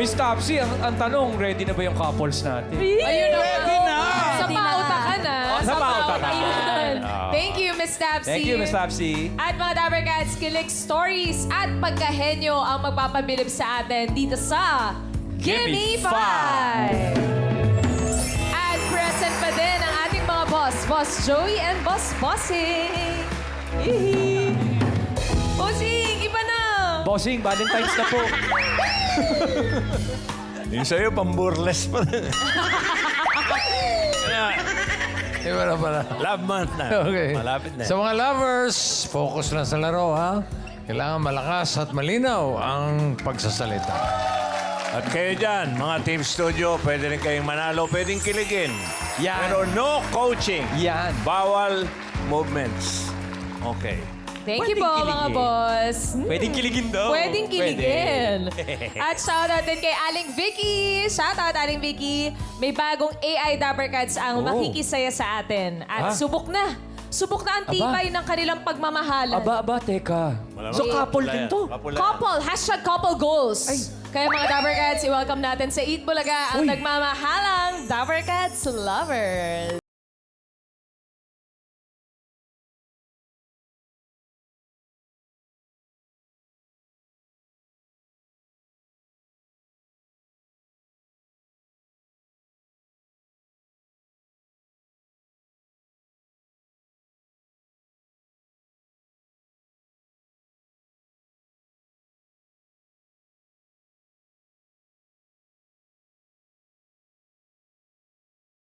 Miss Topsy, ang tanong, ready na ba yung couples natin? Ayun na. Ready na! Sa pauta ka na. Sa pauta ka. Ayun. Ah. Thank you, Miss Tapsy. Thank you, Miss Topsy. At mga Dabber Cats, kilig stories at pagkahenyo ang magpapabilib sa atin dito sa Gimme Gimme 5! At present pa din ang ating mga boss, Boss Joey and Boss Bossing. Hihi. Bossing, iba na! Bossing, Valentine's na po. Yung sa'yo, pamburles pa rin. Iba na pala. Love month na. Okay. Malapit na. Sa mga lovers, focus lang sa laro, ha? Kailangan malakas at malinaw ang pagsasalita. At kayo dyan, mga Team Studio, pwede rin kayong manalo, pwedeng kiligin. Yan. Pero no coaching. Yan. Bawal movements. Okay. Thank you po, mga boss. Pwedeng kiligin daw. Pwedeng kiligin. At shoutout din kay Aling Vicky. Shoutout, Aling Vicky. May bagong AI Dabber Cats ang makikisaya sa atin. At subok na. Subok na ang tibay ng kanilang pagmamahalan. Aba, teka. So, couple din to. Couple. Hashtag couple goals. Kaya mga Dabber Cats, i-welcome natin sa Eat Bulaga ang nagmamahalang Dabber Cats lovers.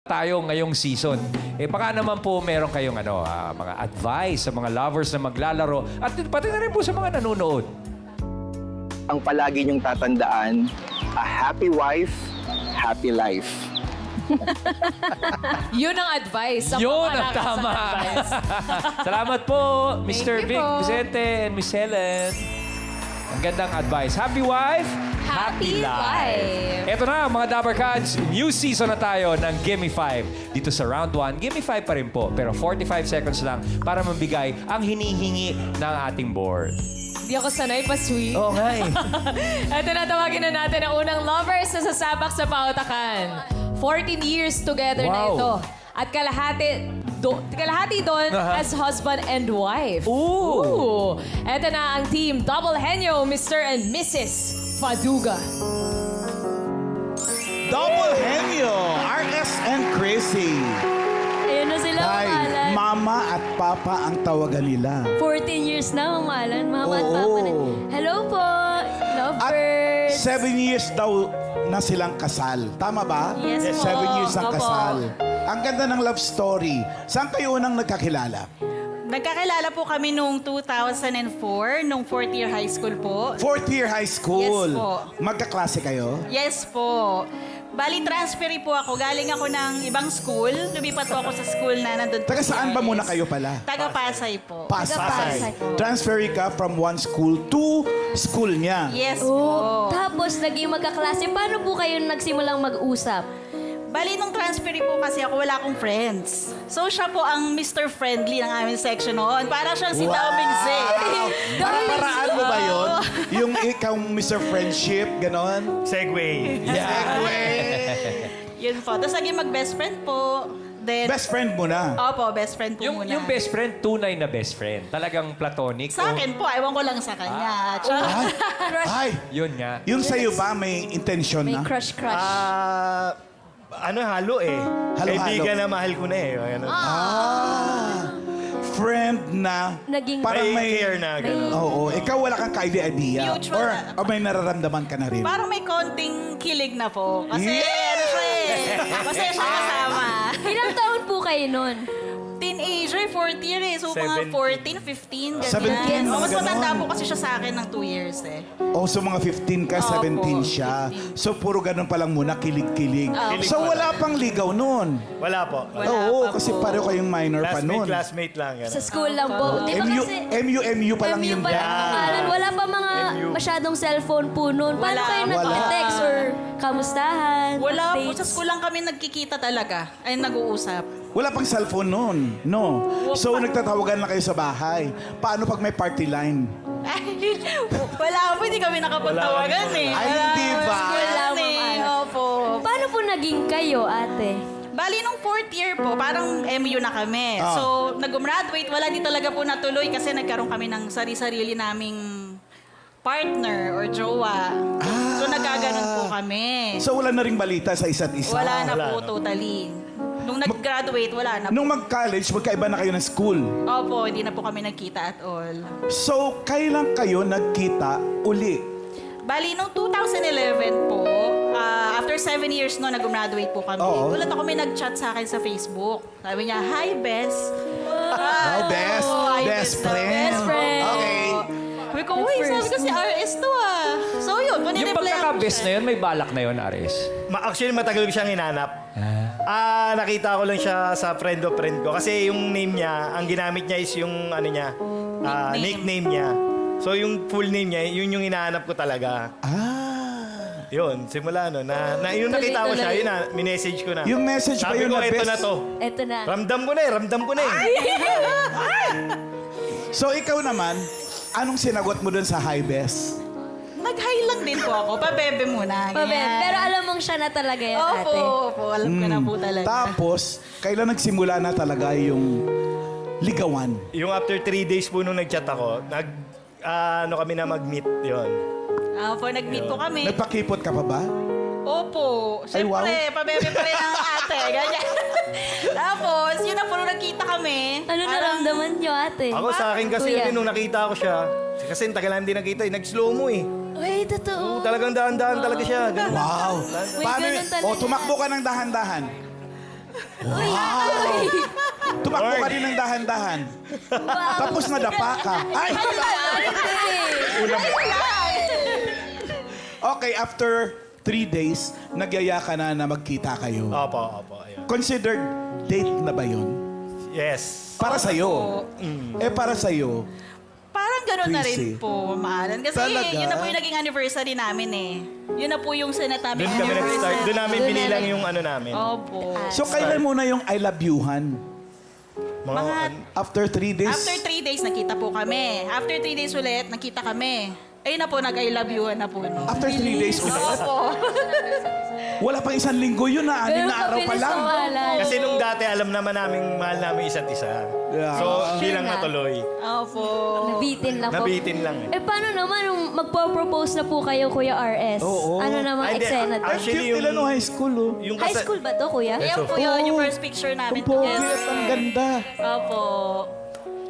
Tayo ngayong season. Baka naman po meron kayong mga advice sa mga lovers na maglalaro at pati na rin po sa mga nanonood. Ang palagi niyong tatandaan, a happy wife, happy life. Yun ang advice. Ang Yun ang pangalakas na tama. advice. Salamat po, Mr. you Vic po. Vicente and Miss Helen. Ang gandang advice. Happy wife, Happy life. Ito na, mga Dabber Cats. New season na tayo ng Gimme 5. Dito sa round 1, Gimme 5 pa rin po. Pero 45 seconds lang para mabigay ang hinihingi ng ating board. Hindi ako sanay pa, sweet. Oo nga eh. Ito na, tawagin na natin ang unang lovers na sasabak sa pautakan. 14 years together na Wow. ito. At kalahati doon as husband and wife. Ooh. Ito na ang team Double Henyo, Mr. and Mrs. Faduga. Double Henyo, RS and Chrissy. Ayun na sila, Ay, mamahalan. mama at papa ang tawagan nila. 14 years na, mamahalan. Mama at Oo. papa na. Hello po, At lovebirds. 7 years daw na silang kasal. Tama ba? Yes po. 7 years ang Opo. kasal. Ang ganda ng love story. Saan kayo unang nagkakilala? Nagkakilala po kami noong 2004, nung 4th year high school po. 4th year high school. Yes po. Magkaklase kayo? Yes po. Bali, transferi po ako. Galing ako ng ibang school. Lumipat po ako sa school na nandun po. Taga si saan ba RS. muna kayo pala? Taga Pasay po. Pasay. Transfer ka from one school to school niya. Yes Oh, po. tapos naging magkaklase. Paano po kayo nagsimulang mag-usap? Bali, nung transferi po kasi ako, wala akong friends. So, siya po ang Mr. Friendly ng aming section noon. Para siyang si Tao Mingze. Paraan mo ba yun? Yung ikaw, Mr. Friendship, ganon? Segway. Segway. Yun po. Tapos naging mag-best friend po. Then, Best friend mo na. Opo, best friend po muna. Yung best friend, tunay na best friend. Talagang platonic. Sa akin po, ewan ko lang sa kanya. Tsaka, Ay, Yun nga. yung sa'yo ba may intention May na? crush-crush. Halo eh. Halo-halo. Kaibigan na mahal ko na eh. Ganun. Friend na Naging... parang May may... care na. Ganun. Oo, ikaw wala kang ka-idea. Mutual Or may nararamdaman ka na rin. parang may konting kilig na po. Kasi Yeah! ano siya eh. Masaya siya kasama. Ilang taon po kayo nun? Teenager, 4th year eh. So mga 14, 15, ganyan. 17, mga Mas matanda ganon. po kasi siya sa akin ng 2 years eh. Oh, so mga 15 ka, Opo, 17 siya. 15. So puro ganun pa lang muna, kilig-kilig. So wala pang ligaw nun. Wala po. Wala Oo, pa kasi po. pareho kayong minor pa nun. Classmate lang. Ganun. Sa school lang po. Di ba MU, kasi... MU pa lang MU yun. pa lang ang pangalan. Wala pa mga MU. masyadong cellphone po nun. Paano Wala. kayo Wala. nag-text or kamustahan? Wala po. updates? Sa school lang kami nagkikita talaga. Ay, nag-uusap. Wala pang cellphone nun. No. So nagtatawagan na kayo sa bahay. Paano pag may party line? Ay, wala po. Hindi kami nakapagtawagan eh. Ay, Wala. hindi ba? School lang. naging kayo, ate? Bali, nung 4th year po, parang MU na kami. Ah. So, nag-graduate, wala din talaga po natuloy kasi nagkaroon kami ng sarili-sarili naming partner or jowa. So, nagkaganon po kami. So wala na ring balita sa isa't isa. Wala na po totally. Nung nag-graduate, wala na po. Nung mag-college, magkaiba na kayo ng school. Opo, hindi na po kami nagkita at all. So, kailan kayo nagkita uli? Bali, nung 2011 po, after 7 years no, nag-graduate po kami. Oo. Ulat ako may nag-chat sa akin sa Facebook. Sabi niya, "Hi, Bes." Wow, best. hi, Best daw. friend. Best friend. Okay. Sabi ko, uy, sabi ko si RS to ah. So yun, Yung panireply ako pagkakabes na siya. yun, may balak na yun, Aris. Actually, matagal ko siyang hinanap. Nakita ko lang siya sa friend of friend ko. Kasi yung name niya, ang ginamit niya is yung ano niya, nickname niya. So yung full name niya, yun yung hinahanap ko talaga. Yun, simula no. Yung nakita ko siya, yun na, minessage ko na. Yung message ba Sabi yun ko, na eto best? na to. Eto na. Ramdam ko na eh. So ikaw naman, anong sinagot mo dun sa hi best? Nag-hi lang din po ako. Pabebe muna. Pabe, ganyan. pero alam mong siya na talaga yan, Opo, ate. opo. Alam ko na po talaga. Tapos, kailan nagsimula na talaga yung ligawan? Yung after 3 days po nung nag-chat ako, ano kami na mag-meet, yun. Opo, nag-meet po kami. Nagpakipot ka pa ba? Opo. Ay, wow. Siyempre, pabebe pa rin ang ate. Ganyan. Tapos, yun na po, nung nagkita kami. Ano naramdaman niyo, ate? Ako sa akin kasi Kuya. nung nakita ko siya, kasi tagal namin din nakita, nag-slow mo eh. Uy, totoo. Talagang daan-daan talaga siya. Ganun. Wow! May ganun talaga. tumakbo ka ng dahan-dahan. Wow! Tumakbo ka din ng dahan-dahan. Tapos nadapa ka. Ay! Okay, after 3 days, nagyaya ka na magkita kayo. Opo, ayun. Considered date na ba yun? Yes. Para sa'yo. Para sa'yo. Parang gano'n na Quincy. rin po, mahalan. Kasi Talaga? yun na po yung naging anniversary namin eh. Yun na po yung sinatabing Doon kami nag-start. Doon namin binilang yung ano namin. Opo. So, kailan muna yung I love you-han? Mga- After 3 days? After 3 days, nakita po kami. After 3 days ulit, nakita kami. Ayun na po, nag-I love you na po. No? After 3 days ulit? Opo. Wala pang 1 linggo yun na. 6 na araw pa lang. Kasi nung dati, alam naman namin, mahal namin isa't isa. Yeah. So, hindi lang na. natuloy. Opo. Nabitin lang po. Nabitin lang eh. Eh, paano naman nung magpo-propose na po kayo, Kuya RS? Oo. Ano namang Ay, hindi. eksena doon? Ang cute nila nung high school, oh. Yung High school ba to, Kuya? Ayan po yun, yung first picture namin Ang pogi together. at ang ganda. Opo.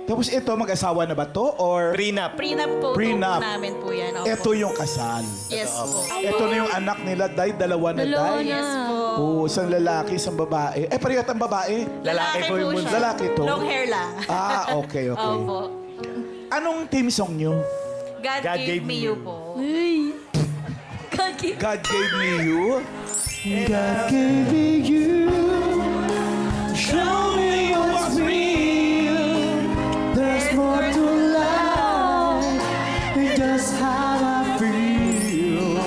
Tapos ito, mag-asawa na ba to? Or prenup. Prenup po Prenup. namin po yan. Opo. ito yung kasal? Yes po. Ito na yung anak nila, Day. Dalawa na, Dalawa Day. na. Yes po. Oo, isang lalaki, isang babae. Pareho ang babae. Lalaki po yung bunso. siya. Lalaki to? Long hair lang. Okay. Opo. Anong team song nyo? God, gave me you po. Kaki. God gave me you. God gave me you. Show me what's real. There's more to life than just how I feel.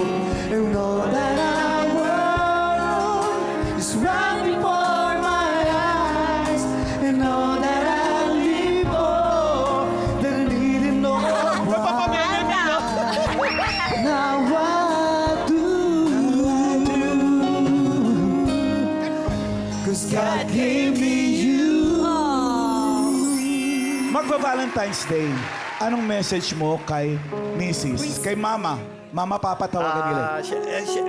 And all that I want is right before my eyes. And all that I live for, the needing of Now what do I do? 'Cause God gave me you. Magpa-Valentine's Day. Anong message mo kay Mrs. Kay Mama? Mama, Papa, tawagan nila.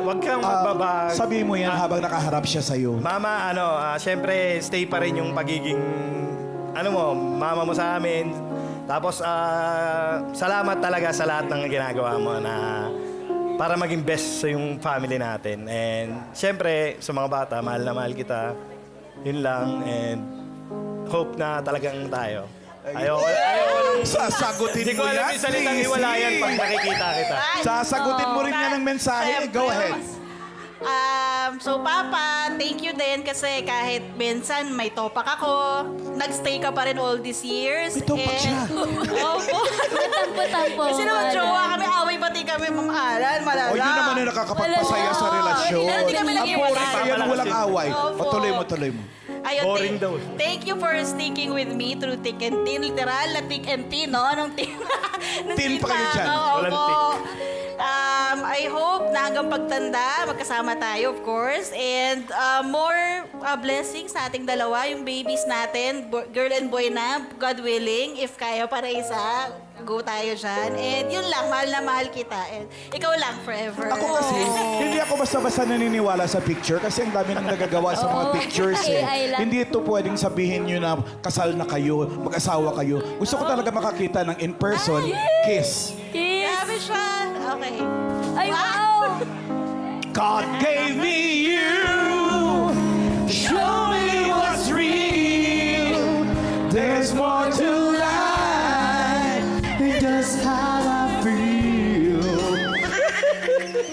Huwag kang magbaba. Sabihin mo yan habang nakaharap siya sa'yo. Mama, syempre, stay pa rin yung pagiging, mama mo sa amin. Tapos, salamat talaga sa lahat ng ginagawa mo na para maging best sa yung family natin. And, syempre, sa mga bata, mahal na mahal kita. Yun lang. And, hope na talagang tayo. Ayoko. Sasagutin Hindi ko mo alam yan, yung salitang Lizzy. hiwalayan pag nakikita kita. Sasagutin mo rin yan ng mensahe. Go ahead. So, Papa, thank you din kasi kahit minsan may topak ako, nagstay ka pa rin all these years. May topak siya. Opo. Tampo-tampo. Kasi naman, jowa kami, away pati kami mamahalan, malala. O yun naman yung nakakapagpasaya sa relasyon. Hindi kami Ang nag-iwalay. boring kaya nung walang away. Opo. Tuloy mo. Ayun, Boring daw. Thank you for sticking with me through thick and thin. Literal na thick and thin, no? Nung tin. nung Tin pa kayo dyan. Opo. Walang thick. I hope na hanggang pagtanda, magkasama tayo, of course. And more blessings sa ating dalawa, yung babies natin, girl and boy na, God willing. If kaya para isa, go tayo dyan. And yun lang, mahal na mahal kita. And ikaw lang forever. Ako kasi, hindi ako basta-basta naniniwala sa picture kasi ang dami nang nagagawa sa mga pictures eh. AI lang. Hindi ito pwedeng sabihin nyo na kasal na kayo, mag-asawa kayo. Gusto ko talaga makakita ng in-person kiss. Kiss! Grabe siya. Okay. Ay, wow! God gave me you to show me what's real. There's more to life than just how I feel.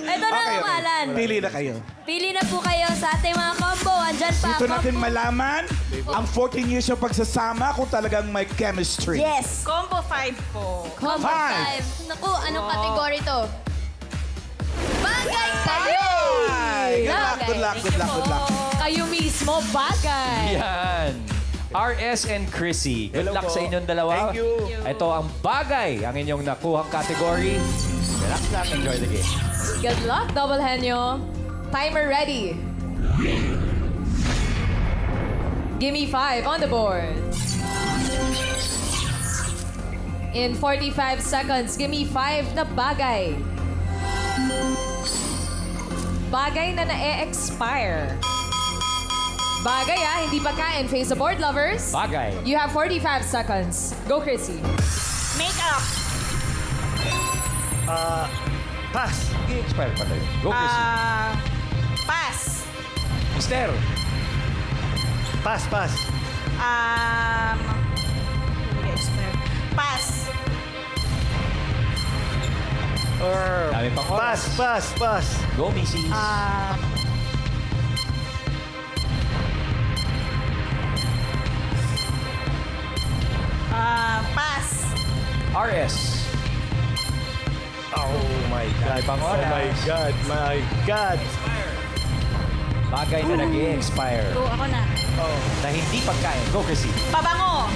Ito na ang pangalan. Pili na kayo. Pili na po kayo sa ating mga combo. Andyan pa. Dito natin combo. malaman ang 14 years ng pagsasama kung talagang may chemistry. Yes! Combo 5 po. Combo Five. 5. Naku, anong category to? Bagay kayo! Good luck, good luck, good luck, good luck. Kayo mismo, bagay. Yan. RS and Chrissy. Good luck sa inyong dalawa. Thank you. Ito ang bagay, ang inyong nakuhang category. Relax lang, enjoy the game. Good luck, double henyo. Timer ready. Give me 5 on the board. In 45 seconds, give me 5 na bagay. Bagay na na-expire. Bagay hindi pagkain. Face the board, lovers. Bagay. You have 45 seconds. Go, Chrissy. Makeup. Pass. I-expire pa tayo. Go, Chrissy. Pass. Mister. Pass, pass. Pass. Or Dami pang pass, oras. pass, pass. Go, Mrs. Pass. RS. Oh my God. Pang Oh oras. my God, my God. Bagay na nag-expire. Go, ako na. Na hindi pagkain. Go, Chrissy. Pabango.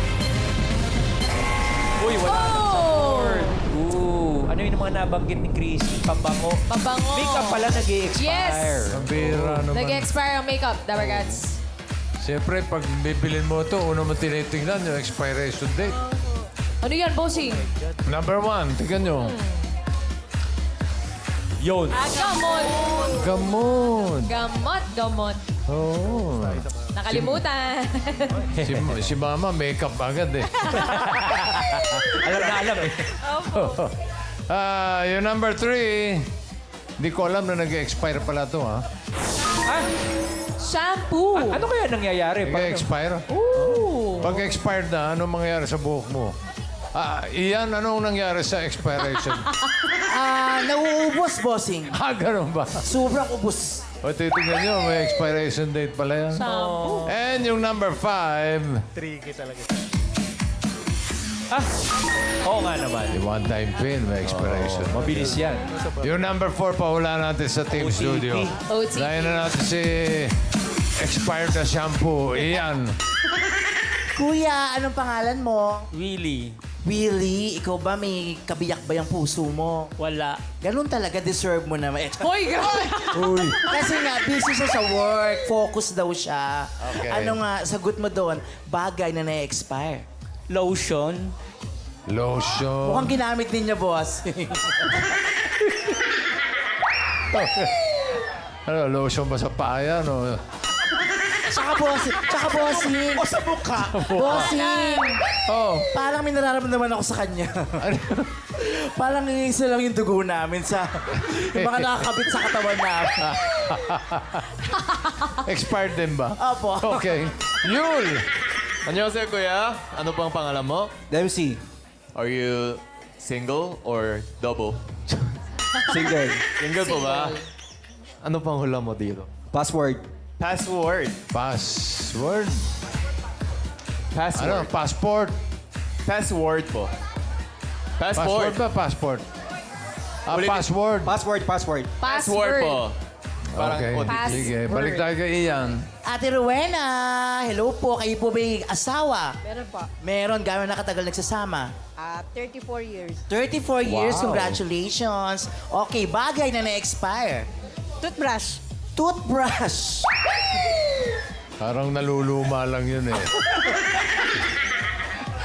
Uy, wala nang Oh! support. Ooh, ano yung mga nabanggit ni Chrissy? Pabango. Pabango. Makeup pala nag-expire. Ang bira naman. Nag-expire ang makeup, Dabber Cats. Siyempre, pag bibilin mo ito, una mo tinitingnan yung expiration date. Ano yan, bossing? Number 1, tingnan nyo. Yun. Gamot. Gamot. Gamot, gamot. Oo. Nakalimutan. Si Mama, makeup agad eh. Alam na alam eh. Yung number 3, hindi ko alam na nag-expire pala ito, ha? Shampoo. Ano kaya nangyayari? Nag-expire? Ooh. Pag expired na, ano mangyayari sa buhok mo? Iyan, anong nangyari sa expiration? Nauubos, bossing. Ganun ba? Sobrang ubos. O, titignan nyo, may expiration date pala yan. Shampoo. And yung number 5, Tricky talaga. Oo nga naman. yung one-time pin, may expiration. Mabilis yan. Yung number 4, pahula natin sa Team OTP. Studio. OTP. Layan na natin si expired na shampoo. Iyan. Kuya, anong pangalan mo? Willie. Willie, ikaw ba may kabiyak ba yung puso mo? Wala. Ganun talaga, deserve mo naman. Hoy, grabe. Kasi nga, busy siya sa work, focus daw siya. Okay. Ano nga, sagot mo doon, bagay na na-expire. Lotion. Lotion. Mukhang ginamit ninyo, boss. Ano, lotion ba sa paya? No? Tsaka bossing. O sa mukha. Bossing. Oh. Parang may nararamdaman ako sa kanya. Ano? Parang isa lang yung dugo namin sa yung mga nakakabit sa katawan namin. Expired din ba? Opo. Okay. Yul! 안녕하세요, kuya. Ano pang pangalan mo? Dempsey. Are you single or double? Single. Single po ba? Ano pang hula mo dito? Password. Password. Password? Password. Ano? Passport? Password po. Passport Passport. ba? Passport? Ulit- Password. Password, password. Password po. Parang Okay, audition. sige. Balik tayo kay Ian. Ate Rowena, hello po. Kayo po ba'y asawa? Meron po. Meron. Gano'n nakatagal nagsasama? 34 years. 34 years. Wow. Congratulations. Okay, bagay na na-expire. Toothbrush. Toothbrush. Parang naluluma lang yun eh.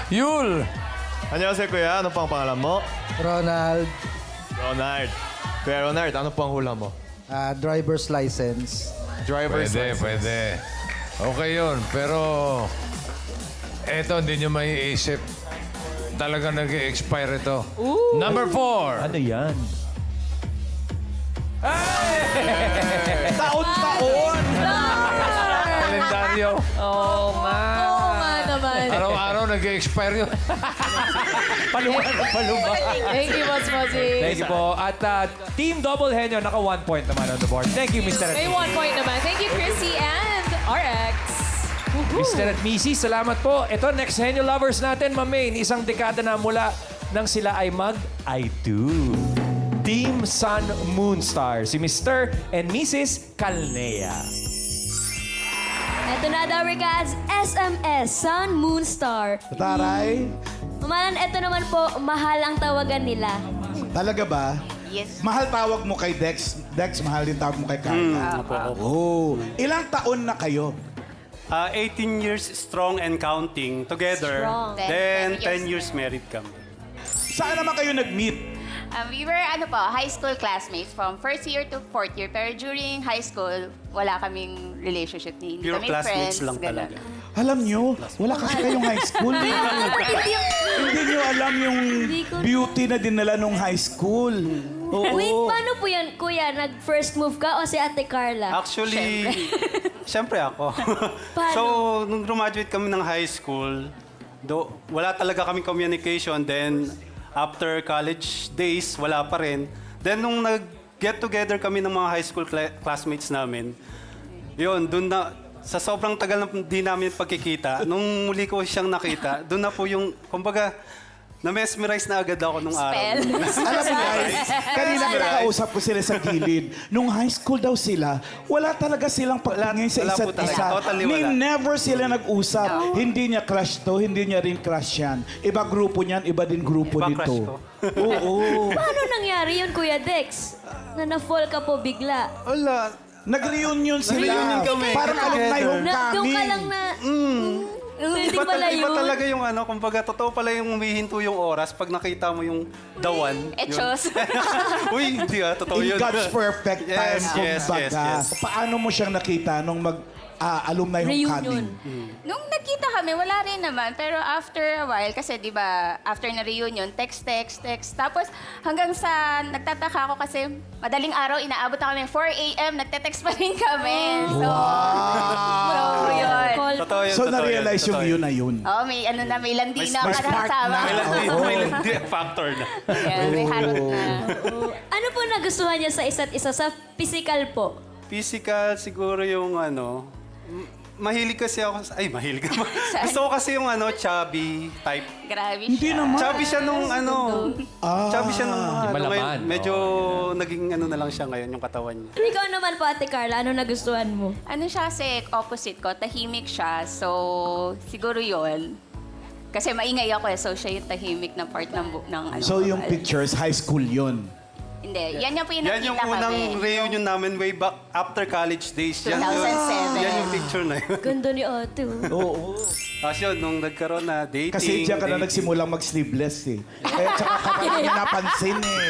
Yul! Annyeonghaseyo, kuya. Ano pang pangalan mo? Ronald, Ronald. Kuya Ronald, ano pang hula mo? driver's license. Driver's Pwede, license. pwede. Okay yun, pero eto hindi nyo maiisip. Talaga nag-expire ito. Number 4. Ano yan? Taon-taon! Kalendaryo. Oo nga naman. Araw-araw nag-expire yun. Paluma na paluma. Thank you, Boss Bossy. Thank you po. At Team Double Henyo, naka 1 point naman on the board. Thank you, Mr. May 1 point naman. Thank you, Chrissy and RX. Woohoo. Mr. at Missy, salamat po. Ito, next Henyo lovers natin, Ma'am Maine. Isang dekada na mula nang sila ay mag-I do. Team Sun Moonstar, si Mr. and Mrs. Calnea. Ito na daw, regards, SMS, Sun Moonstar. Taray, Mamalan, ito naman po, mahal ang tawagan nila. talaga ba? Yes. Mahal tawag mo kay Dex. Dex, mahal din tawag mo kay Carla. Oh. Ilang taon na kayo? 18 years strong and counting together. Strong. Then, Then 10 10 years married kami. Saan naman kayo nag-meet? We were high school classmates from first year to fourth year. Pero during high school, wala kaming relationship. Hindi Pure kami classmates friends. lang ganun. talaga. Alam nyo, wala kasi kayong high school. Hindi nyo alam yung beauty na dinala nung high school. Oo. Wait, paano po yan, kuya? Nag-first move ka o si Ate Carla? Actually, siyempre ako. Paano? So, nung graduate kami ng high school, wala talaga kaming communication. Then, after college days, wala pa rin. Then, nung nag-get together kami ng mga high school classmates namin, yun, dun na, sa sobrang tagal na di namin pagkikita, nung muli ko siyang nakita, dun na po yung, kumbaga, na-mesmerize na agad ako nung araw. Spell. Alam mo guys, kanina nakausap ko sila sa gilid. Nung high school daw sila, wala talaga silang pagtingin sa Wala po isa't talaga. isa. Totally wala. Never sila nag-usap. Hindi niya crush to, hindi niya rin crush yan. Iba grupo niyan, iba din grupo Iba nito. crush ko. Oo. Paano nangyari yun, Kuya Dex? Na na-fall ka po bigla. Wala. Nag-reunion sila. Nag-reunion kami. Parang alumni Doon ka lang homecoming. na... Hindi pala Iba yun. talaga yung kumbaga, totoo pala yung humihinto yung oras pag nakita mo yung the one. Echos. Uy, hindi totoo In yun. God's perfect time, Yes, kumbaga. yes. Paano mo siyang nakita nung alumni Reunion. homecoming? Nung nagkita kami, wala rin naman. Pero after a while, kasi di ba, after na reunion, text. Tapos hanggang sa nagtataka ako kasi madaling araw, inaabot na kami 4 a.m., nagte-text pa rin kami. So, so yun. Call. Totoo yun, So, totoo na-realize yun, yung totoo yun na yun. Oh, may landi na may spark kasama. na. May landi, Oo. may landi factor na. Yan, may harot na. Ano po nagustuhan niya sa isa't isa? Sa physical po? Physical, siguro yung mahilig kasi ako, mahilig ka. Gusto ko kasi yung chubby type. Grabe Hindi siya. naman. Chubby siya nung chubby siya nung malaman, ngayon, medyo naging na lang siya ngayon yung katawan niya. Ikaw naman po, Ate Carla, ano nagustuhan mo? Ano siya kasi opposite ko, tahimik siya. So, siguro yon. Kasi maingay ako so siya yung tahimik na part ng So, yung pictures, high school yun. Hindi, yan yung Yan yung pinakita unang kami. reunion namin way back after college days. 2007. Yan yung picture na yun. Ganda ni Ate. Oo. Tapos yun, nung nagkaroon na dating. Kasi diyan ka na dating. nagsimulang mag-sleeveless eh. Kaya tsaka ka pa namin napansin eh.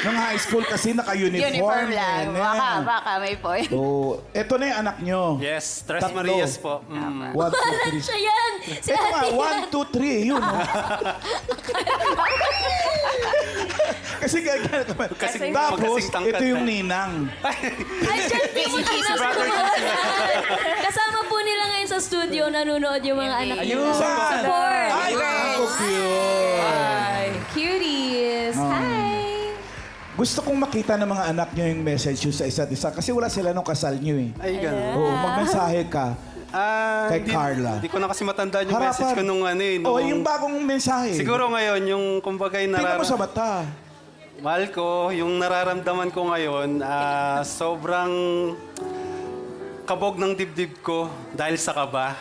Nung high school kasi naka-uniform. Uniform lang. eh. Baka may point. Oo. Ito na yung anak nyo. Yes, Tres Tatlo. Marias po. Mm. 1, 2, 3. Siya yan! Si Ito nga, Ate. 1, 2, 3. Yun. oh. Kasi ganyan naman. Kasing- Tapos, magkasing tangkad ito yung na. ninang. Ay, dyan po Busy, sa brother. Kasama po nila ngayon sa studio, nanonood yung mga anak nila. Saan? Support! Ay, ako cute. Hi, cuties. Hi. Gusto kong makita ng mga anak nyo yung message nyo sa isa't isa kasi wala sila nung kasal nyo eh. Ay, ganun. Oo, magmensahe ka. Kay Carla. Hindi ko na kasi matandaan yung message ko nung Oh, yung bagong mensahe. Siguro ngayon, yung kumbagay Tingnan mo sa nararamdaman. mata. Mahal ko, yung nararamdaman ko ngayon, sobrang kabog ng dibdib ko dahil sa kaba.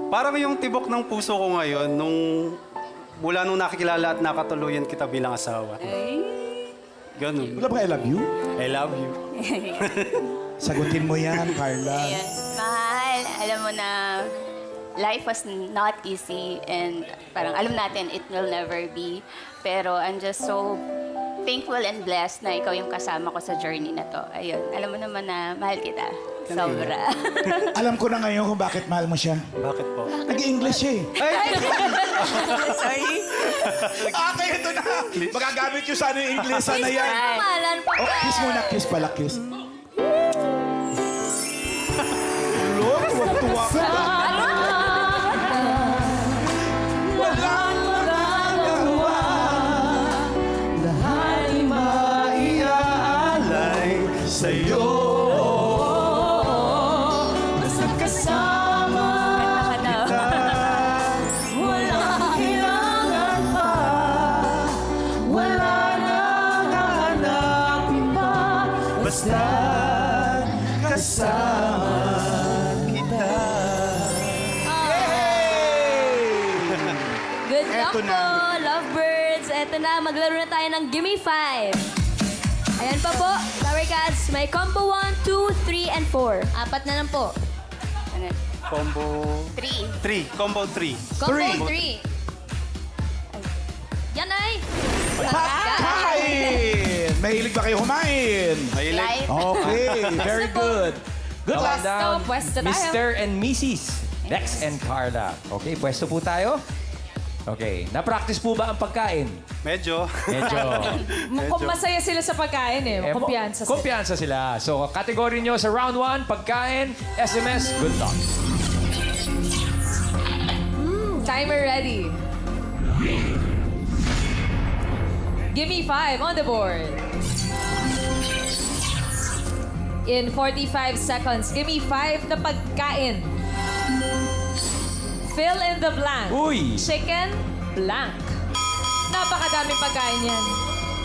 Parang yung tibok ng puso ko ngayon, mula nung nakikilala at nakatuluyan kita bilang asawa. Ganun. Wala ba I love you? I love you. Sagutin mo yan, Carla. Ayan. Mahal, alam mo na life was not easy and parang alam natin it will never be. Pero I'm just so thankful and blessed na ikaw yung kasama ko sa journey na to. Ayun, alam mo naman na mahal kita. Sobra. Alam ko na ngayon kung bakit mahal mo siya. Bakit po? Nag-English siya eh. Sorry. Okay, ito na. Magagamit yung sana yung English sana yan. Malan pa. Oh, kiss muna. Kiss pala, kiss. Look, tuwa ka. Walang magagawa. Lahat ay maiaalay sa'yo. Basta kasama kita. Walang kailangan pa. Wala nang hahanapin pa. Basta kasama kita. Good luck Eto po, na. lovebirds. Eto na, maglaro na tayo ng Gimme 5. Ayan pa po, Flower Cats. May combo 1, 2, 3, and 4. Apat na lang po. Ano? Combo 3. 3. Combo 3. Combo 3. Yan ay. Kain! Mahilig ba kayo kumain? Mahilig. Okay, very good. Good luck down, Pwesto tayo. Mr. and Mrs. Dex and Carla. Okay, pwesto po tayo. Okay, na-practice po ba ang pagkain? Medyo. Medyo. Mukhang masaya sila sa pagkain eh. Kumpiyansa sila. Kumpiyansa sila. So, kategory nyo sa round 1, pagkain, SMS, good luck. Timer ready. Give me 5 on the board. In 45 seconds, give me 5 na pagkain. Fill in the blank. Uy! Chicken, blank. Napakadaming pagkain yan.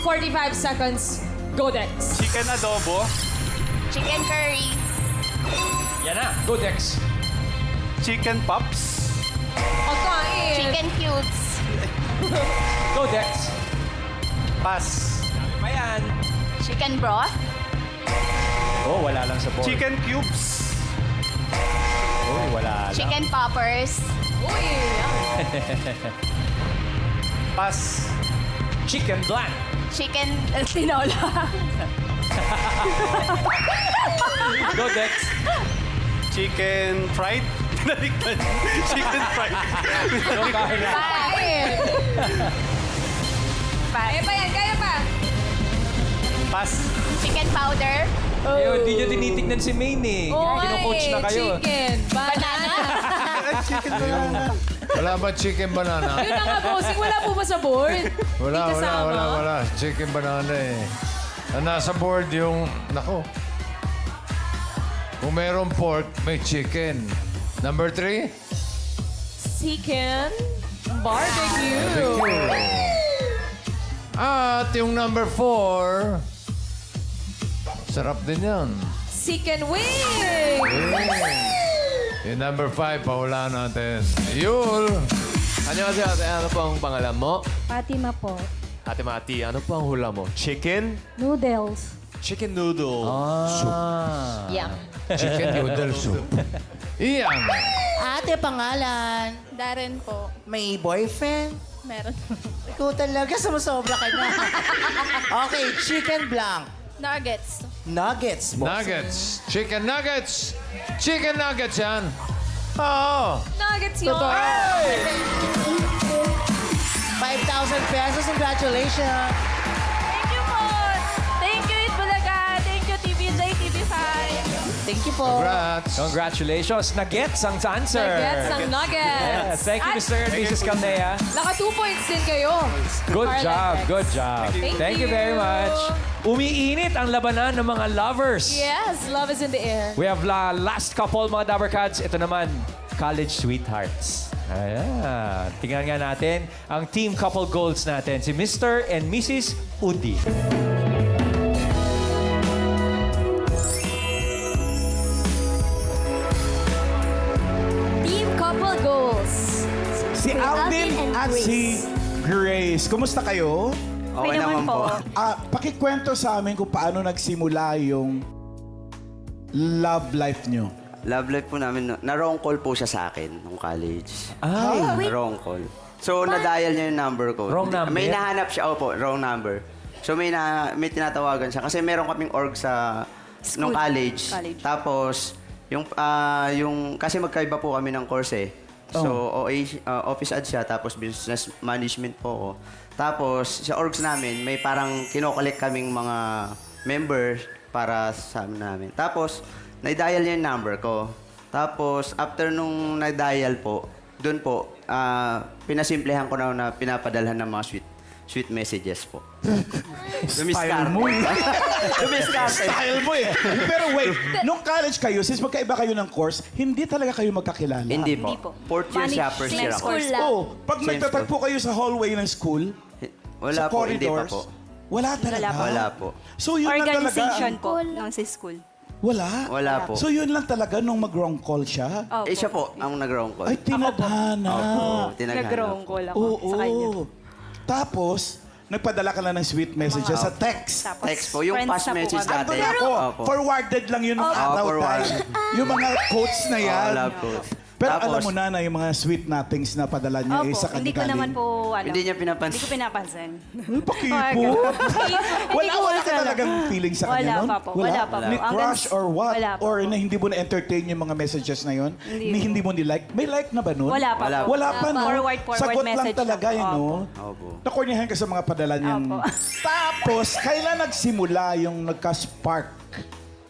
45 seconds, go Dex. Chicken adobo. Chicken curry. Yan na, go Dex. Chicken pops. Pagkain. Chicken cubes. Go Dex. Pass. Pa yan. Chicken broth. Oh, wala lang sa board. Chicken cubes. Oh, wala lang. Chicken poppers. Uy, yan. Pass. Chicken blank. Chicken tinola. Go Dex. Chicken fried. Pinaliktad. Chicken fried. Go Carla. Pagkain. Kaya pa yan, kaya pa. Pass. Chicken powder. Ayun, di nyo tinitignan si Maine eh. Kino-coach na kayo. Chicken, banana. Chicken banana. Wala ba chicken banana? Yun na nga, bossing. Wala po ba sa board? Wala, Di kasama? wala. Chicken banana eh. Ang nasa board yung, nako. Kung mayroong pork, may chicken. Number 3? Chicken, barbecue. At yung number 4, sarap din yan. Chicken wing. Yung number 5, pahulaan natin. Yul! Annyeonghaseyo, ate. Ano po ang pangalan mo? Fatima po. Ate Mati, ano po ang hula mo? Chicken? Noodles. Chicken noodle. Yum. Chicken noodle soup. Iyan. Ate, pangalan. Darren po. May boyfriend? Meron. Ikaw talaga, sumusobra ka na. Okay, chicken blank. Nuggets. Nuggets, boss. Nuggets. Chicken nuggets. Chicken nuggets yan. Oo. Nuggets yun. 5,000 pesos. Congratulations. Thank you po. Thank you, Itbulaga. Thank you, TVJ, TV5. Thank you po. Congrats. Congratulations. Nag-gets ang answer. Nuggets ang Yes, nuggets. thank you, At Mr. and Mrs. Caldea. Naka 2 points din kayo. Good Carla job, Dex. good job. Thank you very you. much. Umiinit ang labanan ng mga lovers. Yes, love is in the air. We have last couple, mga Dabber Cats. Ito naman, college sweethearts. Ayan. Tingnan nga natin ang team couple goals natin. Si Mr. and Mrs. Udi. Team couple goals. Si Alvin at si Grace. Kumusta kayo? Okay naman po. Pakikwento sa amin kung paano nagsimula yung love life nyo. Love life po namin, na-wrong call po siya sa akin nung college. Ay. Na-wrong call. So, na-dial niya yung number ko. Wrong number? May nahanap siya, opo, wrong number. So, may tinatawagan siya. Kasi meron kaming org sa nung college. Tapos, kasi magkaiba po kami ng course eh. So, office ad siya, tapos business management po ako. Tapos, sa orgs namin, may parang kinokollect kaming mga members para sa amin namin. Tapos, na-dial niya yung number ko. Tapos, after nung na-dial po, doon po, pinasimplehan ko na pinapadalhan ng mga sweet messages po. Style mo eh. Style mo eh. Pero wait, nung college kayo, since magkaiba kayo ng course, hindi talaga kayo magkakilala. Hindi po. Fourth year siya, first year ako. Oh, pag nagtatagpo kayo sa hallway ng school, Wala sa po, hindi pa corridors, po. wala talaga. Wala po. So yun lang talaga. po ng sa school. Wala? Wala po. So yun lang talaga nung mag-wrong call siya? Siya po ang nag-wrong call. Ay, tinadhana. Opo, tinaghanap. call Oo. Tapos, nagpadala ka lang ng sweet messages sa text. Text po, yung past message Ando dati. na ako. Opo. Forwarded lang yun ng araw forward. tayo. Yung mga quotes na yan. Love quotes. Pero Tapos, alam mo na yung mga sweet nothings na padala niya sa kanya Hindi ko naman po, Hindi niya pinapansin. Hindi ko pinapansin. Pakipot. Wala ka talagang feeling sa kanya Wala nun? pa po, wala pa po. Ni crush or what? Wala pa Or po. na hindi mo na-entertain yung mga messages na yun? Hindi. Hindi mo ni-like? May like na ba nun? Wala pa po. Wala pa, no? Forward Sagot lang message talaga lang. yun, no? Opo. Nakornihan ka sa mga padala niyang... Opo. Tapos, kailan nagsimula yung nagka-spark?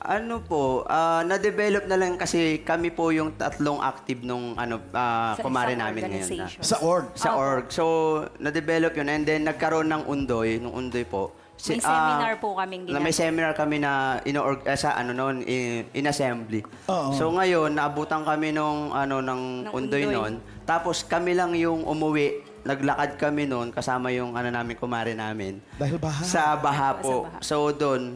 Ano po, na-develop na lang kasi kami po yung tatlong active nung kumare namin ngayon. Sa org? Sa org. So, na-develop yun and then nagkaroon ng undoy, nung undoy po. May seminar po kaming ginagawa. May seminar kami na in assembly. Oo. So ngayon, naabutan kami ng undoy noon. Tapos kami lang yung umuwi. Naglakad kami noon kasama yung namin kumare namin. Dahil baha? Sa baha po. So doon,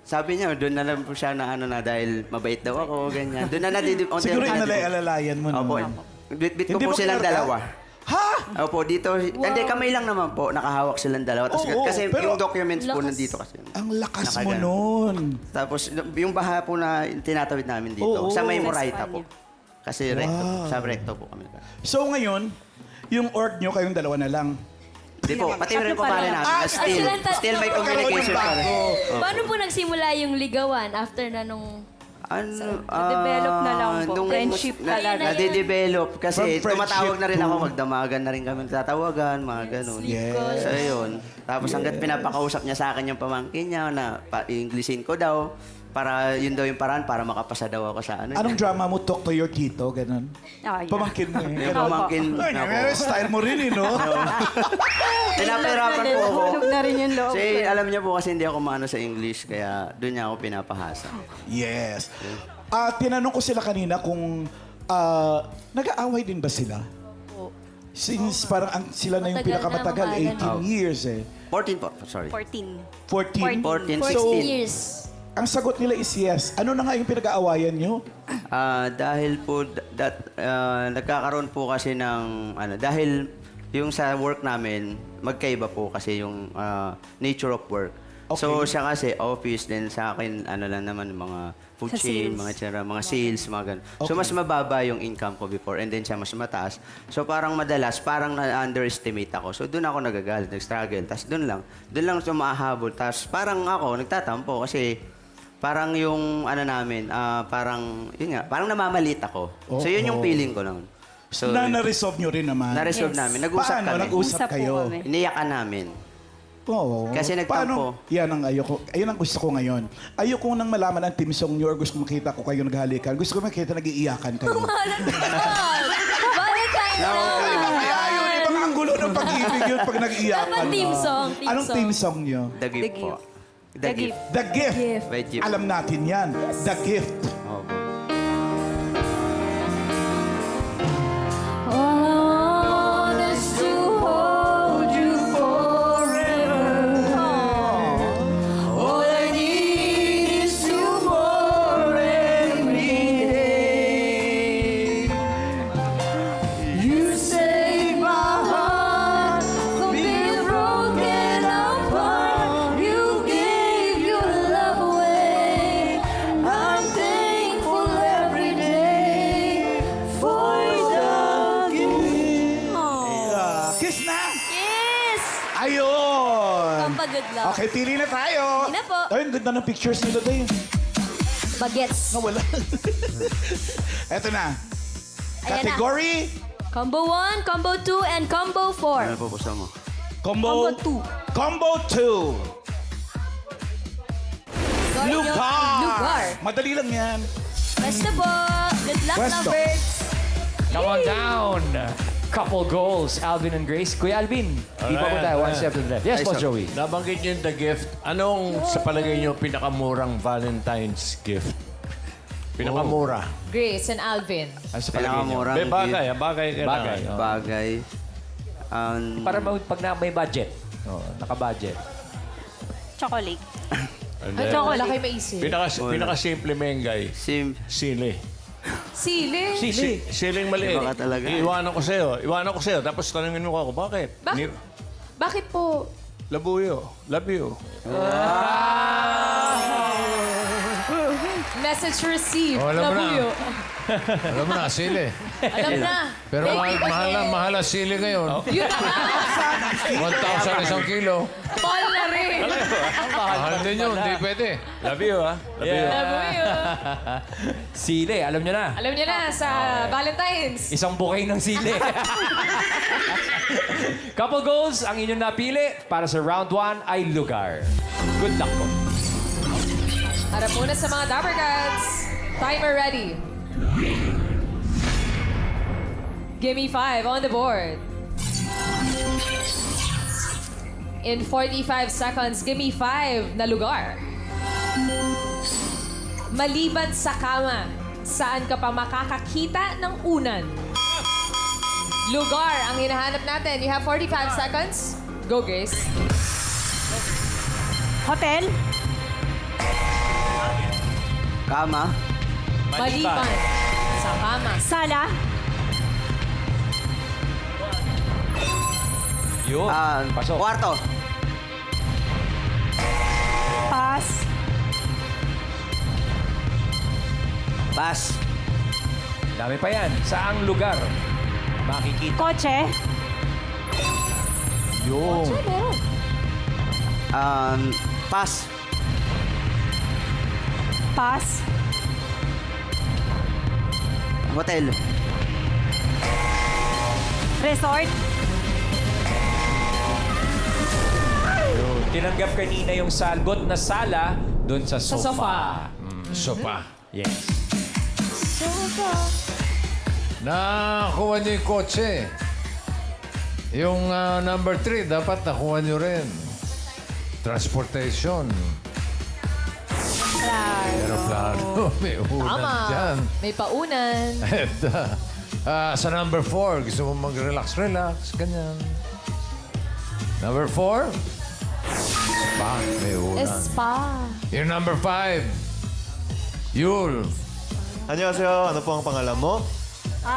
sabi niya, doon na lang po siya na dahil mabait daw ako, ganyan. Doon na Siguro inalay-alalayan mo, no? Opo. Bit-bit ko Hindi po mo silang kinurta? dalawa. Ha? Opo, dito. Hindi, kamay lang naman po. Nakahawak silang dalawa. Oo, Kasi pero- yung documents po nandito kasi. Ang lakas mo Nakaganon. nun. Tapos yung baha po na tinatawid namin dito. Oo. Sa may Moraita po. Kasi recto. Wow. Sa recto po kami. So ngayon, yung org nyo, kayong dalawa na lang. Hindi po, pati rin po pare namin. Still may communication pa rin. Paano po nagsimula yung ligawan after na nung... develop na lang po. Friendship talaga. Nade-develop kasi From friendship tumatawag na rin ako. to- Magdamagan na rin kami tatawagan, mga ganun. Yes. So, yun. Tapos hanggat pinapakausap niya sa akin yung pamangkin niya na Englishin ko daw para yun daw yung paraan para makapasa daw ako sa Anong drama mo? Talk to your Tito, ganun? Pamangkin mo eh. Yung Ganun. pamangkin Ay, ako. style mo rin eh, no? Pinapahirapan po ako. Hulog na rin yung loob. Kasi alam niya po kasi hindi ako maano sa English, kaya doon niya ako pinapahasa. Yes. Tinanong ko sila kanina kung nag-aaway din ba sila? Since parang sila na yung Matagal na, pinakamatagal, mga 18 years eh. 14 po, sorry. 14. 14? 14, 14 16. years. Ang sagot nila is yes. Ano na nga yung pinag-aawayan nyo? Dahil po nagkakaroon po kasi ng dahil yung sa work namin magkaiba po kasi yung nature of work. Okay. So siya kasi office din sa akin lang naman mga food Sa chain, sales. mga tsara, mga sales, mga ganun. So Okay. mas mababa yung income ko before and then siya mas mataas. So parang madalas parang na-underestimate ako. So doon ako nagagalit, nag-struggle. Tapos doon lang sumahabol. Tapos parang ako nagtatampo kasi parang yung namin, parang, yun nga, parang namamalit ako. So yun yung feeling ko noon. So, Na-resolve nyo rin naman. na-resolve namin. Nag-usap Paano? kami. Nag-usap Usap po kayo? kami. Iniyakan namin. Oo. Kasi nagtampo. Paano? Yan ang ayoko. Ayun ang gusto ko ngayon. Ayoko nang malaman ang team song nyo or gusto ko makita ko kayo naghalikan. Gusto ko makita nag-iiyakan kayo. Valentine's na! Ayun, ibang anggulo ng pag-ibig yun pag nag-iiyakan. Dapat team no? song, team Anong song. team song nyo? The gift po. The gift. The Gift. By Jeep. Alam natin yan. The Gift. Opo. Okay, pili na tayo. Pili na po. Ay, ang ganda ng pictures nila tayo. Bagets. Nawala. Eto na. Ayan na. Category Combo 1, Combo 2, and Combo 4. Ano po pusa mo? Combo 2. Combo 2. Lugar. Madali lang yan. Basta po. Good luck, Pwesto. lovers. Come on down. Couple goals, Alvin and Grace. Kuya Alvin, di pa po tayo. One step to the left. Yes, Boss Joey. Nabanggit niyo yung the gift. Anong sa palagay niyo pinakamurang Valentine's gift? Pinakamura. Grace and Alvin. Ano sa palagay niyo? Pinakamurang May bagay, bagay. Bagay. Oh. Bagay. Para pag na may budget. Oh, naka-budget. Chocolate. Ay, wala kayo maisip. Pinaka-simple mengay. Sili. Sili. Siling maliit. Baka talaga. Iiwanan ko sa'yo. Tapos tanungin mo ako, bakit? Bakit po? Labuyo. Love you. Message received. Oh, alam mo na. Labuyo. Alam mo na, sili. Alam na. Pero Thank you, mahal ang sili ngayon. Yun na nga. 1,000 isang kilo. Paul na rin. Mahal din yun, hindi pwede. Love you, ha? Love you. Labuyo. Sili, alam nyo na. Alam niyo na, sa Valentine's. Isang bouquet ng sili. Couple goals ang inyong napili para sa round 1 ay lugar. Good luck po. Harap muna sa mga Dapper Cats. Timer ready. Give me 5 on the board. In 45 seconds, give me 5 na lugar. Maliban sa kama, saan ka pa makakakita ng unan? Lugar ang hinahanap natin. You have 45 seconds. Go, Grace. Hotel? Kama. Maliban sa kama. Sala? Yun. Pasok. Kwarto. Pass? Bas. Dami pa yan. Saang lugar makikita? Kotse? Yun. Pass. Pass? Hotel. Resort? Tinanggap kanina yung sagot na sala doon sa sofa. sofa. Sopa. Yes. Nakuha niyo yung kotse. Yung number 3, dapat nakuha niyo rin. Transportation. Aeroplano. May unan Tama. dyan. May paunan. And, sa number 4, gusto mo mag-relax, ganyan. Number 4, spa. May unan. Spa. Yung number 5, Yul. Annyeonghaseyo. Ano po ang pangalan mo?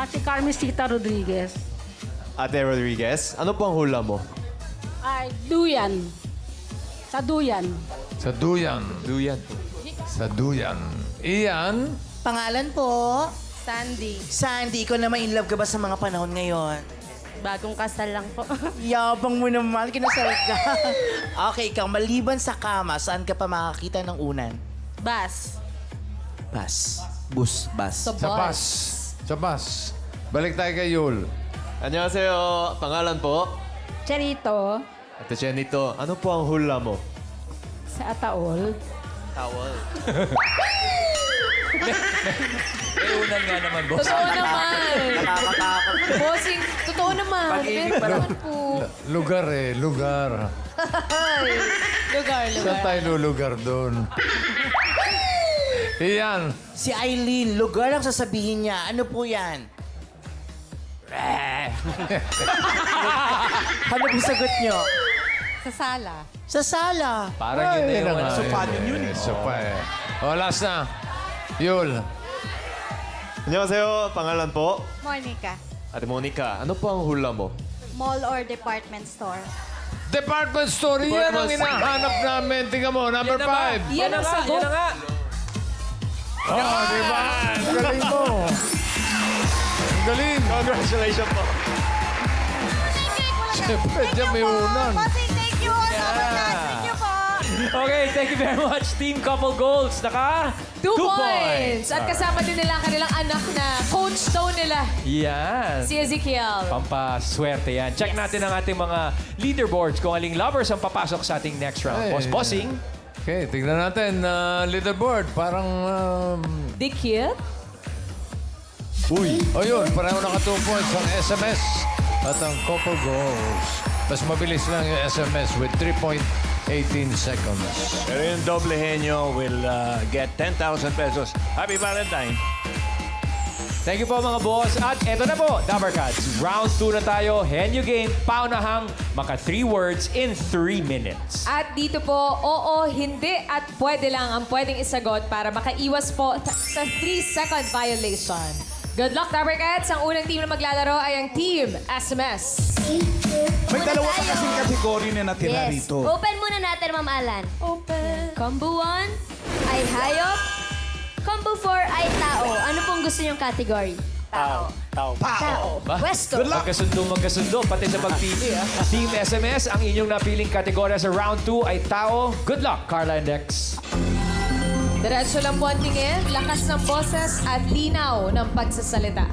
Si Carmesita Rodriguez. Ate Rodriguez. Ano po ang hula mo? Duyan. Sa Duyan. Sa Duyan. Duyan. Sa Duyan. Ian. Pangalan po? Sandy. Sandy, ikaw na in love ka ba sa mga panahon ngayon? Bagong kasal lang po. Yabang mo naman, kinasal ka. Okay, ikaw, maliban sa kama, saan ka pa makakita ng unan? Bus. Bus. Bus. Bus. Sa Sa bus. Sa bus. Balik tayo kay Yul. Annyeonghaseyo. Pangalan po? Charito. Ate Chenito. Ano po ang hula mo? Sa Ataol. Towel. May unan nga naman, boss. Totoo naman. Nakakatakot. Bossing, totoo naman. Pero naman po. Lugar lugar. Lugar. Saan tayo lulugar doon? Iyan. Si Eileen, lugar ang sasabihin niya. Ano po yan? Ano po sagot niyo? Sa sala. Sa sala. Parang yun na yung ano. Sopa yun eh. Sopa eh. O, last na. Yul. Annyeonghaseyo. Pangalan po? Monica. Ate Monica. Ano po ang hula mo? Mall or department store? Department store. Yan ang hinahanap namin. Tingnan mo, number 5. Yan ang sagot. Yan na nga. Oh, di ba? Ang galing mo. Ang galing. Congratulations po. Siyempre, dyan may unan. Thank you. Sobrang niyo po. Okay, thank you very much, Team Couple Goals. Naka 2 points. At kasama din nila ang kanilang anak na coach daw nila, Yan. si Ezekiel. Pampaswerte yan. Check natin ang ating mga leaderboards kung aling lovers ang papasok sa ating next round. Ay. Boss-bossing. Okay, tignan natin. Leaderboard. Parang... The kid? Uy! O yun, pareho naka 2 points ang SMS at ang Couple Goals. Mas mabilis lang yung SMS with 3.18 seconds. Pero yung doble henyo will get 10,000 pesos. Happy Valentine! Thank you po mga boss. At eto na po, Dabber Cats. Round 2 na tayo. Henyo game, paunahang maka 3 words in 3 minutes. At dito po, oo, hindi at pwede lang ang pwedeng isagot para makaiwas po sa 3-second violation. Good luck, Dabber Cats. Ang unang team na maglalaro ay ang Team SMS. May dalawa pa kasing kategory na natira Yes. rito. Open muna natin, Ma'am Alan. Open. Combo 1 ay hayop. Combo 4 ay tao. Ano pong gusto niyong category? Tao. Tao. Pwesto. Magkasundo, pati sa pagpili. Team SMS, ang inyong napiling kategorya sa round 2 ay tao. Good luck, Carla and Dex. Diretso lang po ang tingin, lakas ng boses at linaw ng pagsasalita.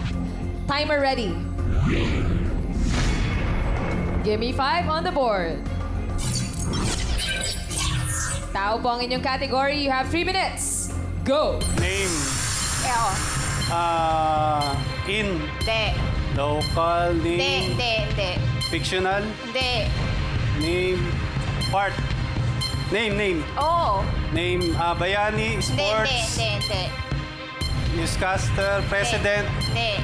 Timer ready. Give me 5 on the board. Tao po ang inyong category. You have 3 minutes. Go! Name. In. Hindi. Local name. Hindi. Fictional. Hindi. Name. Part. Name. Oo. Name. Bayani. Sports. Hindi. Newscaster. President. Hindi.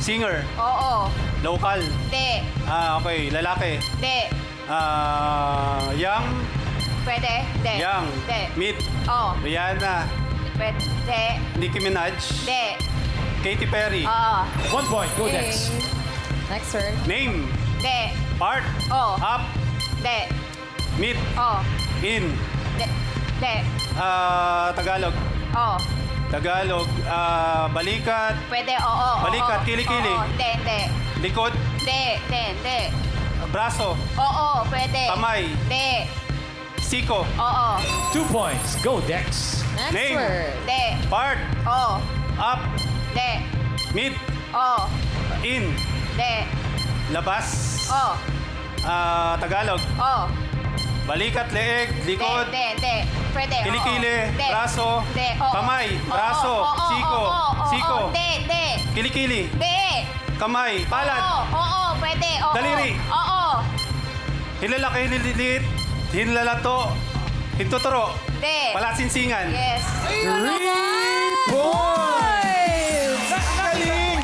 Singer. Oo. Local. Hindi. Okay. Lalaki. Hindi. Young. Pwede? Hindi. Young. Hindi. Meet. Oo. Rihanna. Pwede? Hindi. Nicki Minaj. Hindi. Katy Perry. Oo. 1 point. Go, Dex. Next word. Name. Hindi. Part. Oo. Up. Hindi. Meet. Oo. In. Hindi. Tagalog. Oo. Tagalog. Balikat. Pwede? Oo. Balikat, kilikili. Oo. Hindi. Likod. Hindi. Braso. Oo. Pwede. Kamay. Hindi. Siko. Oo. 2 points. Go, Dex. Next Name. word. Hindi. Part. Oo. Up. Hindi. Mid. Oo. In. Hindi. Labas. Oo. Tagalog. Oo. Balikat, leeg, likod. Hindi. Pwede. Oo. Kilikili. Hindi. Braso. Hindi. Oo. Kamay. Oo. Braso. Oo. Siko. Oo. Siko. Hindi. Kilikili. Hindi. Kamay. Palad. Oo. Pwede. Oo. Daliri. Oo. Hilalaki, hililiit. Hinlalato. Hintuturo. Hindi. Palatsinsingan. Yes. 3 points! Galing!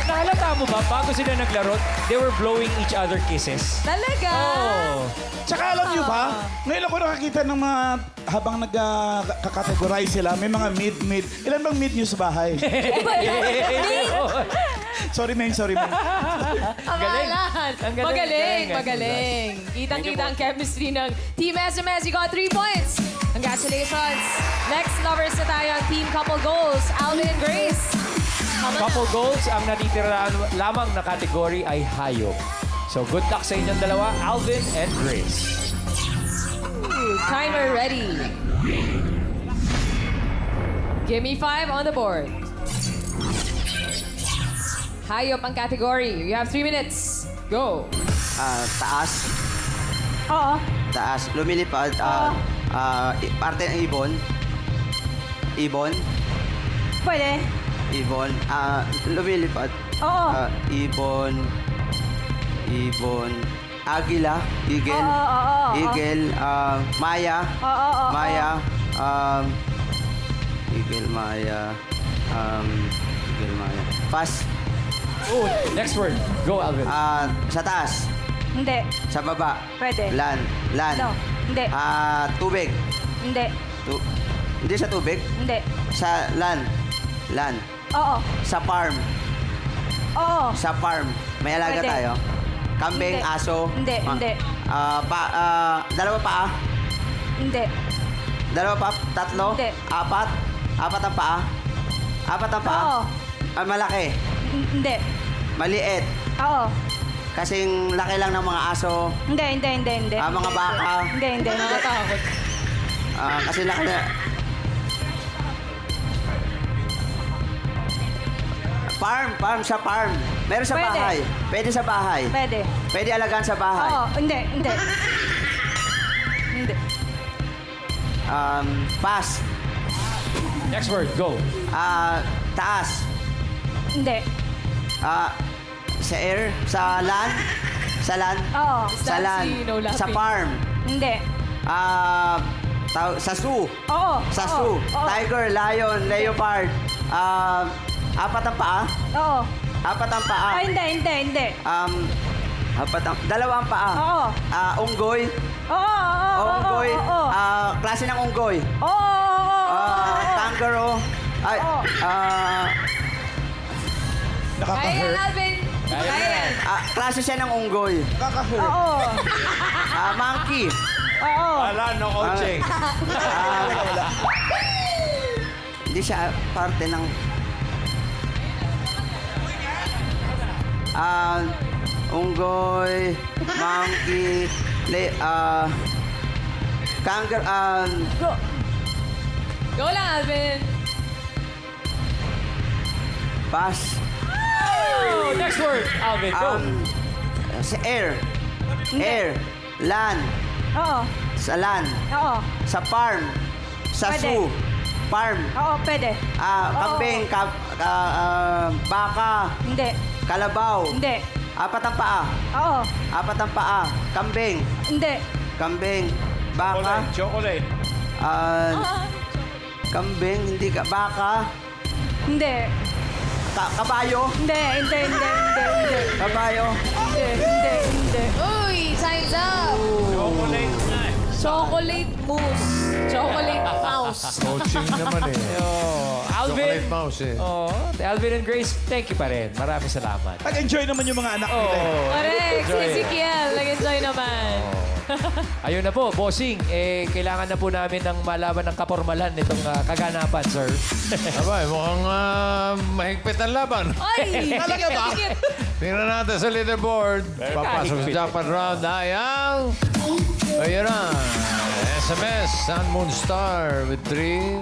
Nahalata mo ba, bago sila naglaro, they were blowing each other kisses. Talaga? Oh. Tsaka alam nyo ba, ngayon ako nakakita ng mga, habang nagkakategorize sila, may mga mid. Ilan bang mid nyo sa bahay? Sorry, Meng. Galing. Ang galing. Magaling. Kitang-kita ang chemistry ng Team SMS. You got 3 points. Congratulations. Next, lovers na tayo ang Team Couple Goals. Alvin and Grace. Couple goals, ang natitira lamang na kategory ay hayop. So good luck sa inyong dalawa, Alvin and Grace. Timer ready. Give me 5 on the board. Hayop ang category. You have 3 minutes. Go. Taas. Oo. Taas. Lumilipad. Parte ng ibon. Ibon. Pwede. Ibon. Lumilipad. Oo. Ibon. Agila. Eagle. Oo. Eagle. Maya. Oo. Maya. Eagle, Maya. Eagle, Maya. Pass. Oh, next word. Go, Alvin. Sa taas. Hindi. Sa baba. Pwede. Land. No. Hindi. Tubig. Hindi. Hindi sa tubig. Hindi. Sa land. Oo. Sa farm. Oo. Sa farm. May alaga Pwede. tayo. Kambing, Hindi. aso. Hindi. Dalawa paa. Hindi. Dalawa pa. Tatlo. Hindi. Apat. Apat ang paa. Oo. Malaki. Hindi. Maliit. Oo. Kasing laki lang ng mga aso. Hindi. Mga baka. Hindi. Nakatakot. Kasi Farm, sa farm. Meron sa Pwede. bahay. Pwede sa bahay. Pwede. Pwede alagaan sa bahay. Oo, hindi. Hindi. Pass. Next word, go. Taas. Hindi. Sa air. Sa land. Sa land. Oo. Sa land. Sino lapit? Sa farm. Hindi. Sa zoo. Oo. Sa oo, zoo. oo. Tiger, lion, leopard. Apat ang paa. Oo. Apat ang paa. Ay, hindi. Dalawang paa. Oo. Unggoy. Oo. Unggoy. Oo. Klase ng unggoy. Oo. Kangaroo. Ay, Kaya yan, Alvin. Kaya yan. klase siya ng unggoy. Oo. Monkey. Oo. Wala, no coaching. Hindi siya parte ng... unggoy, monkey, kangaroo, Go lang, Alvin. pass. Oh, next word, Alvin, go. Sa air. Air. Land. Oo. Sa land. Oo. Sa farm. Sa Pwede. zoo. Farm. Oo, pwede. Kambing. Baka. Hindi. Kalabaw. Hindi. Apat ang paa. Oo. Apat ang paa. Kambing. Hindi. Kambing. Baka. Chocolate. Kambing. Hindi ka. Baka. Hindi. Kabayo. Hindi. Kabayo. Hindi. Uy, time's up. Chocolate. Chocolate mousse. Chocolate mouse. Coaching naman eh. Alvin. Chocolate mouse eh. Oh, Alvin and Grace, thank you pa rin. Maraming salamat. Nag-enjoy naman yung mga anak nila. Oh, Correct. Si enjoy. Ezekiel, nag-enjoy naman. Ayun na po, bossing. Kailangan na po namin ng malaman ng kapormalan nitong kaganapan, sir. Abay, mukhang mahigpit ang laban. Ay! Talaga ba? Dikit. Tingnan natin sa leaderboard. Papasok sa jackpot round na ang... Ayun na. SMS, Sun Moon Star with 3.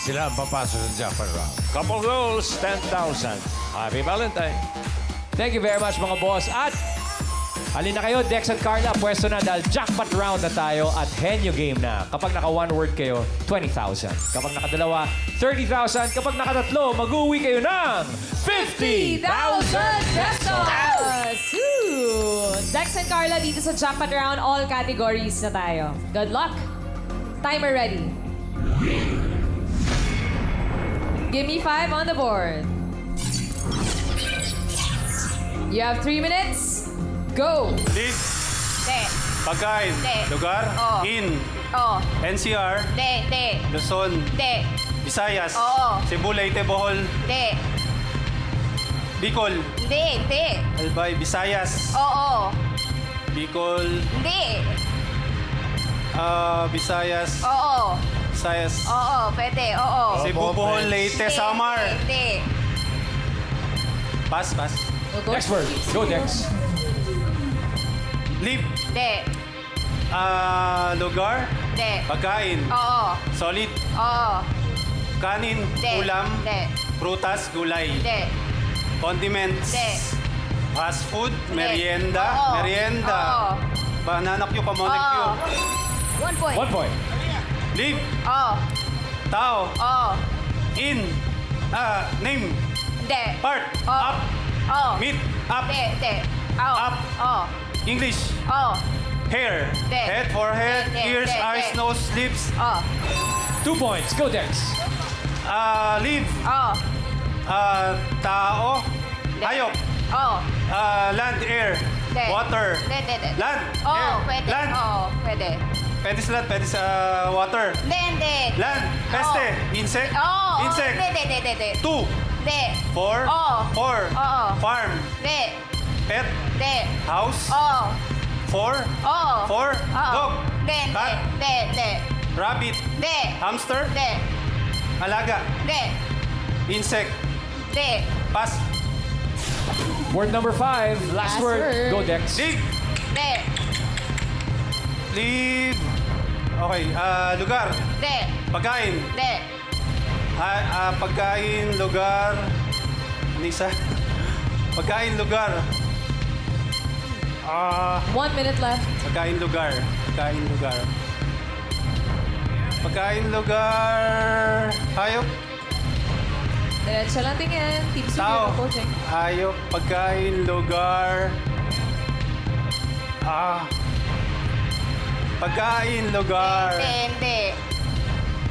Sila ang papasok sa jackpot round. Couple goals, 10,000. Happy Valentine. Thank you very much, mga boss. At halina kayo, Dex at Carla, pwesto na dahil jackpot round na tayo at henyo game na. Kapag naka one word kayo, 20,000. Kapag nakadalawa, 30,000. Kapag nakatatlo, mag-uwi kayo ng 50,000 pesos! Woo! Dex and Carla dito sa Jackpot Round, all categories na tayo. Good luck! Timer ready. Give me 5 on the board. You have 3 minutes. Go! Lead. De. Pagkain. De. Lugar. Oo. In. Oo. NCR. De. Luzon. De. Visayas. Oo. Cebu, Leyte, Bohol. De. Bicol. Hindi. Albay, Visayas. Oo. Bicol. Hindi. Visayas. Oo. Visayas. Oo. Pwede. Oo. Cebu, Bohol, Leyte, Samar. Hindi. Pass. Next word. Go, Dex. Leave. De. Lugar. De. Pagkain. Oo. Solid. Oo. Kanin. De. Ulam. De. Prutas. Gulay. De. Condiments. De. Fast food. De. Merienda. Oo. Merienda. Oo. Banana Q, Kamote Q. Oo. 1 point. 1 point. Leave. Oo. Tao. Oo. In. Name. De. Part. Oo. Up. Oo. Meet. Up. De. Oo. Up. Oo. English. Oo. Hair. De. Head, forehead, De. ears, De. eyes, De. nose, lips. Oo. 2 points. Go, Dex. Live. Oo. Tao. De. Hayop. Oo. Land, air. De. Water. De. Land. Oo. Air. Pwede. Land. Oo. Pwede. Pwede sa land, pwede sa water. Hindi. Land. Peste. Oo. Insect. Oo. Insect. De. 2. De. 4. Oo. 4. Oo. Farm. De. Pet. De. House. Oo. 4. Oo. 4. Oo. Dog. De. Cat. De. Rabbit. De. Hamster. De. Alaga. De. Insect. De. Pass. Word number 5. Last Last word. word. Go, Dex. Leave. De. Leave. Okay, lugar. Hindi. Pagkain. Hindi. Pagkain, lugar. Nisa. Pagkain, lugar. 1 minute left. Pagkain, lugar. Pagkain, lugar. Pagkain, lugar. Hayop. Diretso lang tingin. Team Tao. Studio coaching. Hayop. Pagkain, lugar. Pagkain, lugar. Hindi.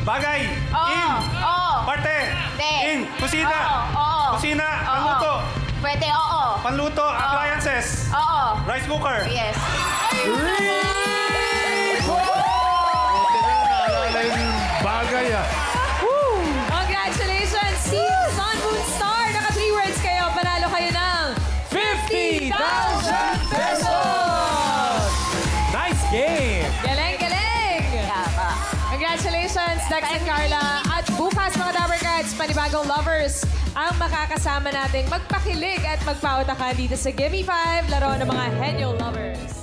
Bagay. Oo. In. Oo. Parte. Hindi. In. Kusina. Oo. Kusina. Oo. Panluto. Pwede, oo. Panluto. Appliances. Oo. Rice cooker. Yes. Naalala yung bagay ah. Congratulations, Team Sun Moon Star! Naka 3 words kayo. Panalo kayo ng 50,000 pesos! Nice game! Galing, galing! Congratulations, Dex and Carla. At bukas, mga Dabber Cats, panibagong lovers ang makakasama nating magpakilig at magpautakan dito sa Gimme 5, laro ng mga Henyo Lovers.